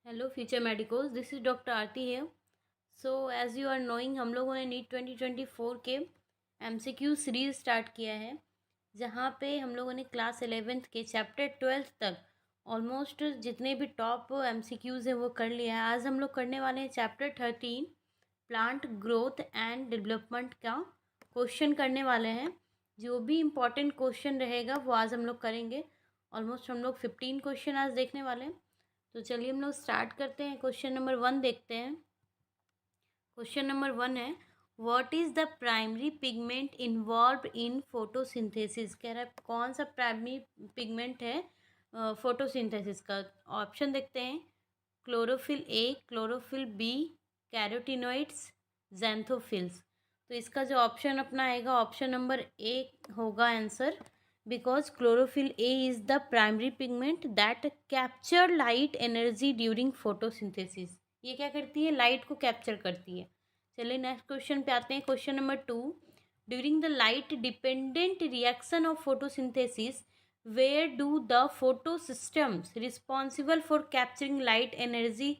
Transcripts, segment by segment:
Hello future medicos, this is doctor Aarti है। So as you are knowing, हम लोगों ने नीट 2024 के एमसीक्यू सीरीज स्टार्ट किया है, जहाँ पे हम लोगों ने क्लास 11th के चैप्टर 12 तक ऑलमोस्ट जितने भी टॉप एमसीक्यूज़ हैं वो कर लिया है। आज हम लोग करने वाले हैं chapter 13 plant growth and development का क्वेश्चन करने वाले हैं। जो भी इम्पोर्टेंट क्वेश्चन रहेगा वो आज हम लोग करेंगे। ऑलमोस्ट हम लोग 15 क्वेश्चन आज देखने वाले हैं। तो चलिए हम लोग स्टार्ट करते हैं। क्वेश्चन नंबर 1 देखते हैं। क्वेश्चन नंबर 1 है, what is the primary pigment involve in photosynthesis. कह रहा है कौन सा प्राइमरी पिगमेंट है फोटोसिंथेसिस का। ऑप्शन देखते हैं, chlorophyll A, chlorophyll B, carotenoids, ज़ैंथोफिल्स। तो इसका जो ऑप्शन अपना आएगा, ऑप्शन नंबर ए होगा answer, because chlorophyll A is the primary pigment that capture light energy during photosynthesis। ये क्या करती है? लाइट को कैप्चर करती है। चलिए नेक्स्ट क्वेश्चन पे आते हैं। Question number 2, during the light dependent reaction of photosynthesis where do the photosystems responsible for capturing light energy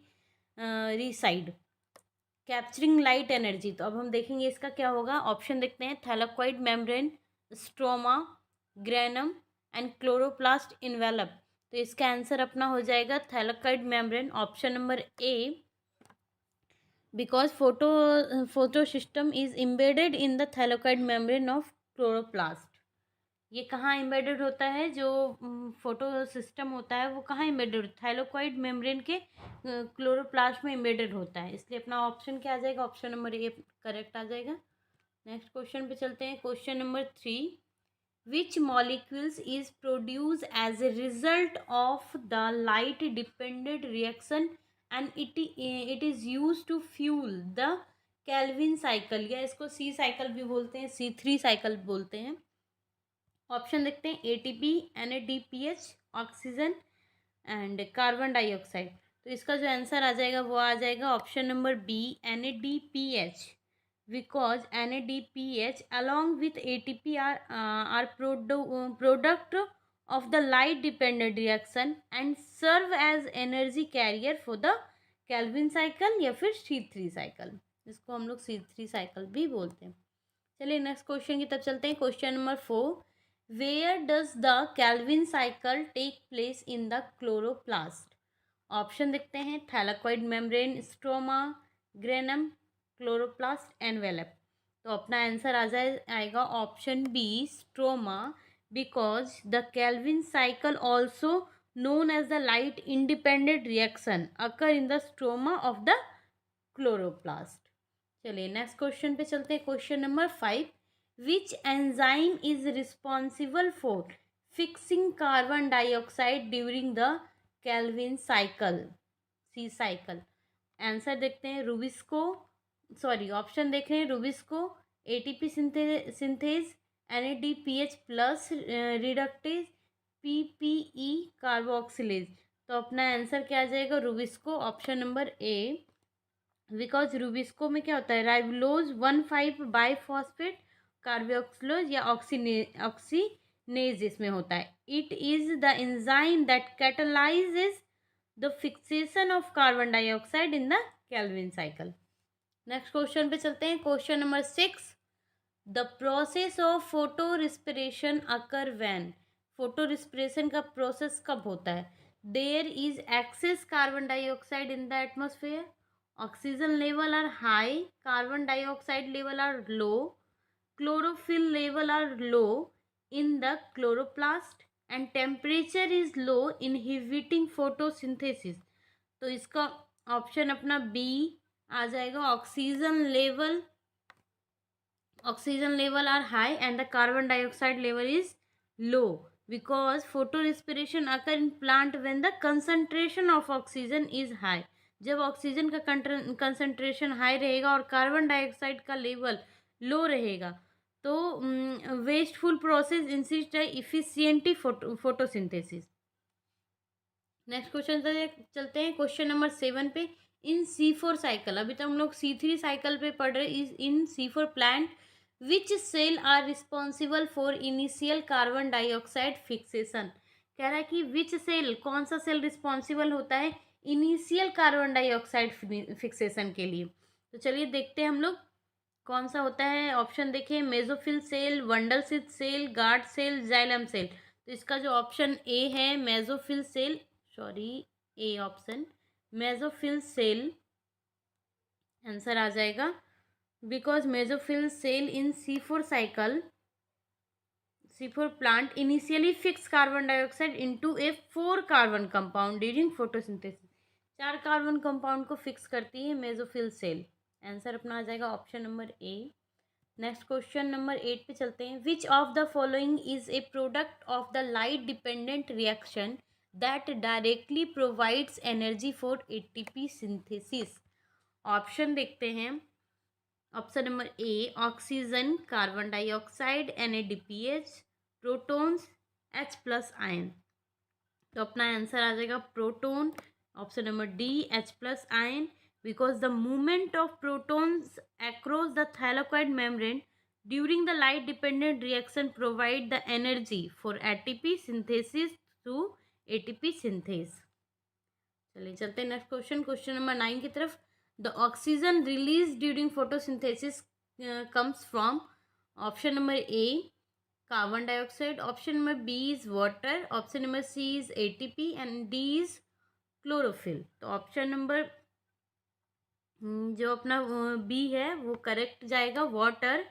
reside. Capturing light energy, तो अब हम देखेंगे इसका क्या होगा। ऑप्शन देखते हैं, thylakoid membrane, stroma, granum and chloroplast envelope. तो इसका आंसर अपना हो जाएगा thylakoid membrane, option number A, because photo system is embedded in the thylakoid membrane of chloroplast. ये कहाँ इम्बेडेड होता है? जो फोटो सिस्टम होता है वो कहाँ इम्बेडेड? थाइलोक्वाइड मेम्ब्रेन के क्लोरोप्लास्ट में इम्बेडेड होता है, इसलिए अपना ऑप्शन क्या आ जाएगा? ऑप्शन नंबर ए करेक्ट आ जाएगा। नेक्स्ट क्वेश्चन पे चलते हैं। Question number 3, which molecules is produce as a result of the light dependent reaction and it is use to fuel the Calvin cycle, या इसको सी साइकिल भी बोलते हैं, C3 साइकिल बोलते हैं। ऑप्शन देखते हैं, ATP, NADPH, oxygen and carbon dioxide. तो इसका जो आंसर आ जाएगा वो आ जाएगा option number B, NADPH, because NADPH along with ATP are product of the light dependent reaction and serve as energy carrier for the Calvin cycle या फिर C3 साइकिल, जिसको हम लोग C3 साइकिल भी बोलते हैं। चलिए नेक्स्ट क्वेश्चन की तरफ चलते हैं। Question number 4, where does the Calvin cycle take place in the chloroplast. Option देखते हैं, thylakoid membrane, stroma, granum, chloroplast envelope. तो अपना आंसर आएगा option B, stroma, because the Calvin cycle also known as the light independent reaction occur in the stroma of the chloroplast। चलिए next question पे चलते हैं। Question number 5, which enzyme is responsible for fixing carbon dioxide during the Calvin cycle, C cycle. Answer देखते हैं, rubisco, sorry option देख रहे हैं, rubisco, ATP synthase, NADPH plus reductase, PPE carboxylase. तो अपना आंसर क्या आ जाएगा? Rubisco, option number A, because rubisco में क्या होता है? राइबोलोज 1,5 बाईफॉस्फेट कार्बोक्सिलोज या ऑक्सीनेज इसमें होता है। It is the enzyme that catalyses the fixation of carbon dioxide in the Calvin cycle. Next question पे चलते हैं। Question number 6, the process of photorespiration occur when. Photorespiration का प्रोसेस कब होता है? There is excess carbon dioxide in the atmosphere, oxygen level are high, carbon dioxide level are low, chlorophyll level are low in the chloroplast and temperature is low inhibiting photosynthesis। तो इसका option अपना B आ जाएगा, oxygen level are high and the carbon dioxide level is low, because photorespiration occur in plant when the concentration of oxygen is high। जब oxygen का concentration high रहेगा और carbon dioxide का लेवल लो रहेगा, तो wasteful process insist efficiently photosynthesis. Next question चलते हैं। Question number 7 पे, इन C4 साइकिल, अभी तक हम लोग C3 साइकिल पे पढ़ रहे, is in C4 plant which cell are responsible for initial carbon dioxide fixation. कह रहा है कि विच सेल, कौन सा सेल रिस्पॉन्सिबल होता है इनिशियल कार्बन डाइऑक्साइड फिक्सेशन के लिए। तो चलिए देखते हैं हम लोग कौन सा होता है। ऑप्शन देखिए, mesophyll cell, bundle cell, guard cell, xylem cell. तो इसका जो ऑप्शन ए है mesophyll cell, sorry A option mesophyll cell answer आ जाएगा। Because mesophyll cell in C4 cycle, C4 plant initially fix carbon dioxide into a 4 carbon compound during photosynthesis। 4 carbon compound को fix करती है mesophyll cell. Answer अपना आ जाएगा option number ए। Next question number 8 पे चलते हैं। Which of the following is a product of the light dependent reaction that directly provides energy for ATP synthesis. Option देखते हैं। Option number A oxygen, carbon dioxide NaDPH, protons H+ ion. तो अपना answer आ जाएगा proton, option number D H+ ion. Because the movement of protons across the thylakoid membrane during the light dependent reaction provide the energy for ATP synthesis through ATP synthase. चलिए चलते हैं next question, question number 9 की तरफ। The oxygen release during photosynthesis comes from option number A carbon dioxide, option number B is water, option number C is ATP and D is chlorophyll. तो option number जो अपना B है वो correct जाएगा, water.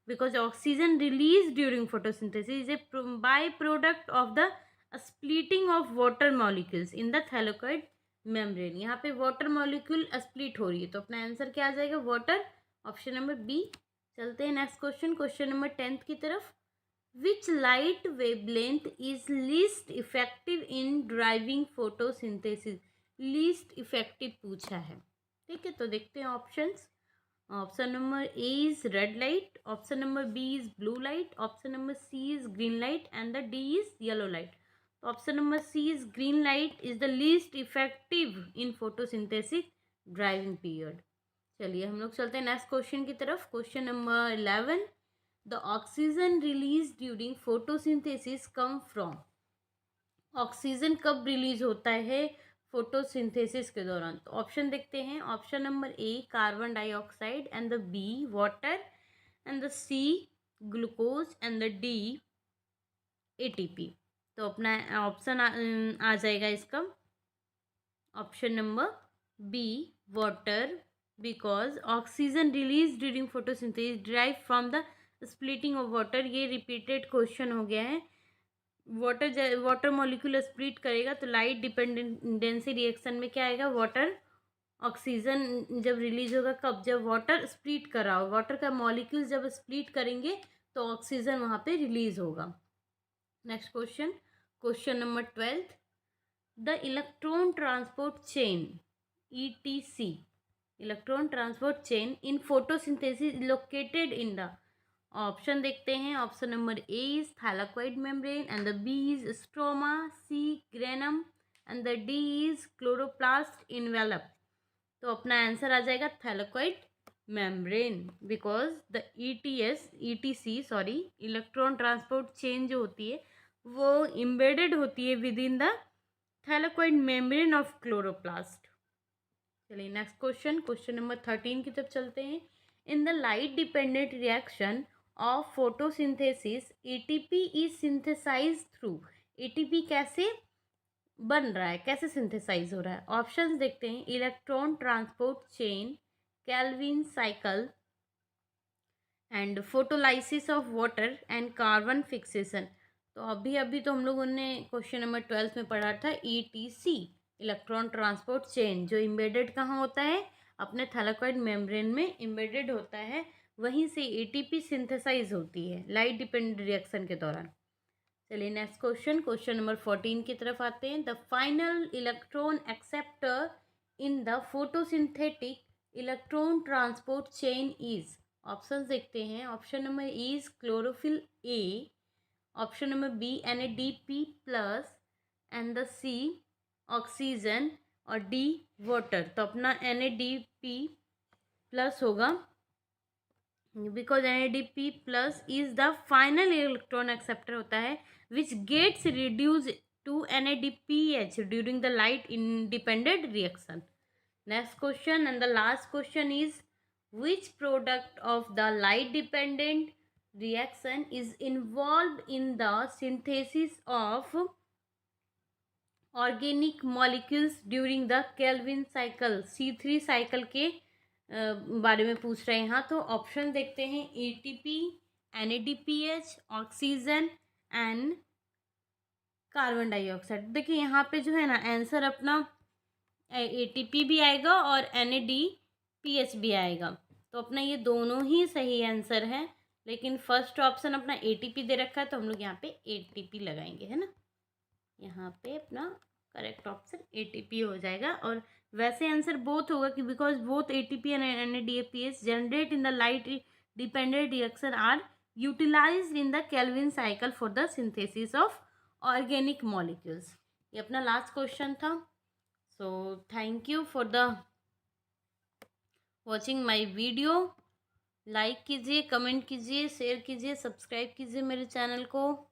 Because oxygen release during photosynthesis is a by product of the splitting of water molecules in the thylakoid membrane. यहाँ पे water molecule split हो रही है, तो अपना आंसर क्या आ जाएगा, वाटर, ऑप्शन नंबर बी। चलते हैं नेक्स्ट क्वेश्चन, क्वेश्चन नंबर 10 की तरफ। Which light wavelength is least effective in driving photosynthesis. Least effective पूछा है, ठीक है। तो देखते हैं options. Option number A is red light, option number B is blue light, option number C is green light and the D is yellow light. तो option number C is green light is the least effective in photosynthesis driving period. चलिए हम लोग चलते हैं next question की तरफ, question number 11। The oxygen release during photosynthesis come from. Oxygen कब release होता है फोटोसिंथेसिस के दौरान। तो ऑप्शन देखते हैं। Option number A carbon dioxide and the B water and the C glucose and the D ATP। तो अपना ऑप्शन आ जाएगा इसका option number B water. Because oxygen release during photosynthesis drive from the splitting of water. ये repeated question हो गया है। Water molecule split करेगा तो लाइट डिपेंडेंसी रिएक्शन में क्या आएगा, वाटर। ऑक्सीजन जब रिलीज होगा कब, जब वाटर स्प्लिट कर रहा हो, वाटर का मॉलिक्यूल जब स्प्लिट करेंगे तो ऑक्सीजन वहाँ पे रिलीज होगा। Next question, question number 12। The electron transport chain ETC, electron transport chain in photosynthesis located in the. Option देखते हैं। Option number A is thylakoid membrane and the B is stroma, C granum and the D is chloroplast envelope. तो अपना answer आ जाएगा thylakoid membrane. Because the ETC sorry electron transport chain जो होती है वो इम्बेडेड होती है within the thylakoid membrane of chloroplast. चलिए नेक्स्ट क्वेश्चन, क्वेश्चन नंबर 13 की तरफ चलते हैं। In the light dependent reaction of photosynthesis ATP is synthesize through. ATP कैसे बन रहा है, कैसे सिंथेसाइज हो रहा है। ऑप्शंस देखते हैं। Electron transport chain, Calvin cycle and photolysis of water and carbon fixation. तो अभी तो हम लोगों ने क्वेश्चन नंबर 12 में पढ़ा था ETC इलेक्ट्रॉन ट्रांसपोर्ट चेन, जो इम्बेडेड कहाँ होता है, अपने थैलेकॉइड मेम्ब्रेन में इम्बेडेड होता है। वहीं से ATP सिंथेसाइज होती है लाइट डिपेंडेंट रिएक्शन के दौरान। चलिए नेक्स्ट क्वेश्चन, क्वेश्चन नंबर 14 की तरफ आते हैं। The final electron acceptor in the photosynthetic electron transport chain is. Options देखते हैं। Option number E is chlorophyll A, option number B NaDP+ and the C oxygen और डी वाटर। तो अपना NaDP+ होगा। Because NaDP+ is the final electron acceptor होता है which gets reduce to NADPH during the light independent reaction. Next question and the last question is, which product of the light dependent reaction is involved in the synthesis of organic molecules during the Calvin cycle? C3 cycle के बारे में पूछ रहे हैं यहाँ। तो option देखते हैं, ATP, NADPH, oxygen and carbon dioxide. देखिए यहाँ पे जो है ना आंसर अपना ATP भी आएगा और NADPH भी आएगा, तो अपना ये दोनों ही सही आंसर है। लेकिन फर्स्ट ऑप्शन अपना ATP दे रखा है, तो हम लोग यहाँ पे ATP लगाएंगे, है ना। यहाँ पे अपना करेक्ट ऑप्शन ATP हो जाएगा। और वैसे आंसर बोथ होगा कि because both ATP and NADPH generate in the light dependent reaction are utilized in the Calvin cycle for the synthesis of organic molecules. ये अपना लास्ट क्वेश्चन था। So thank you for the watching my video. Like कीजिए, comment कीजिए, share कीजिए, subscribe कीजिए मेरे channel को।